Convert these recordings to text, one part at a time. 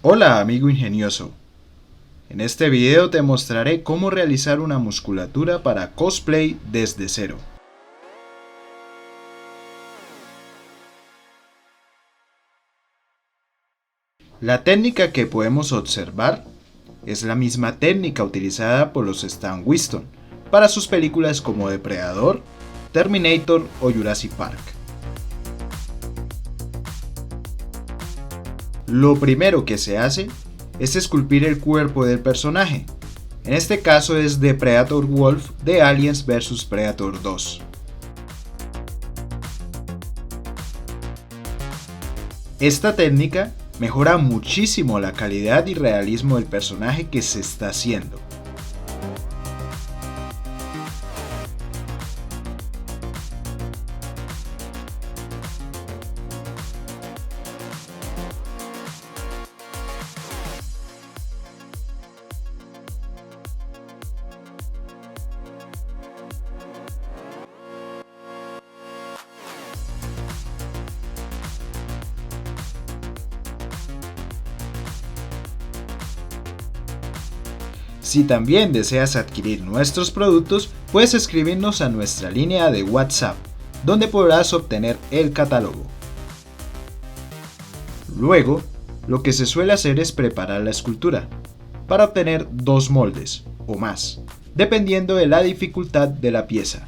Hola amigo ingenioso, en este video te mostraré cómo realizar una musculatura para cosplay desde cero. La técnica que podemos observar es la misma técnica utilizada por los Stan Winston para sus películas como Depredador, Terminator o Jurassic Park. Lo primero que se hace es esculpir el cuerpo del personaje. En este caso es de Predator Wolf de Aliens vs Predator 2. Esta técnica mejora muchísimo la calidad y realismo del personaje que se está haciendo. Si también deseas adquirir nuestros productos, puedes escribirnos a nuestra línea de WhatsApp, donde podrás obtener el catálogo. Luego, lo que se suele hacer es preparar la escultura, para obtener 2 moldes o más, dependiendo de la dificultad de la pieza.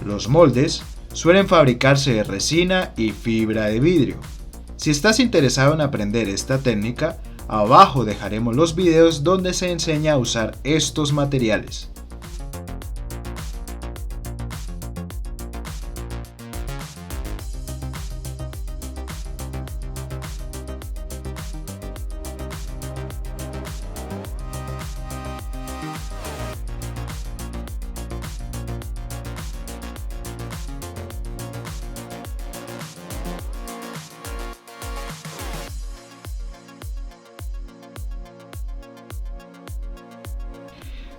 Los moldes suelen fabricarse de resina y fibra de vidrio. Si estás interesado en aprender esta técnica, abajo dejaremos los videos donde se enseña a usar estos materiales.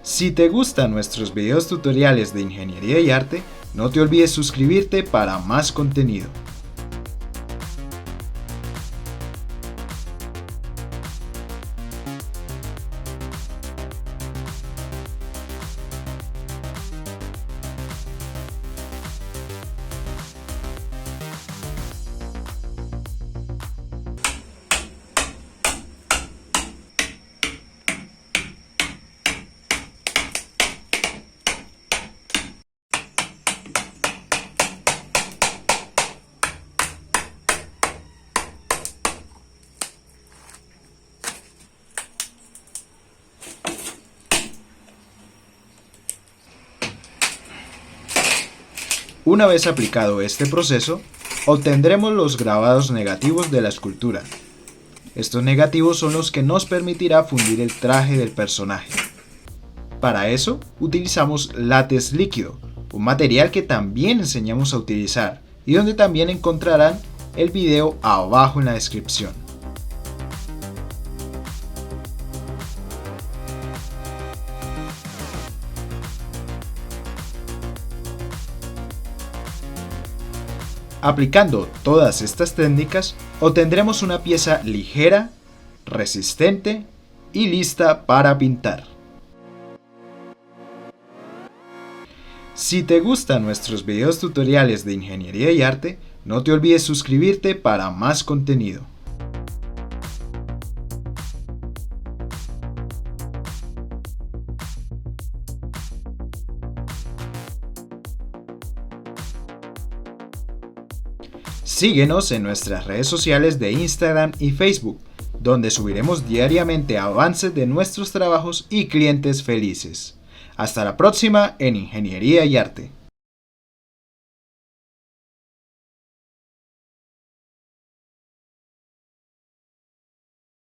Si te gustan nuestros videos tutoriales de ingeniería y arte, no te olvides suscribirte para más contenido. Una vez aplicado este proceso, obtendremos los grabados negativos de la escultura. Estos negativos son los que nos permitirá fundir el traje del personaje. Para eso, utilizamos látex líquido, un material que también enseñamos a utilizar y donde también encontrarán el video abajo en la descripción. Aplicando todas estas técnicas, obtendremos una pieza ligera, resistente y lista para pintar. Si te gustan nuestros videos tutoriales de ingeniería y arte, no te olvides suscribirte para más contenido. Síguenos en nuestras redes sociales de Instagram y Facebook donde subiremos diariamente avances de nuestros trabajos y clientes felices. Hasta la próxima en Ingeniería y Arte.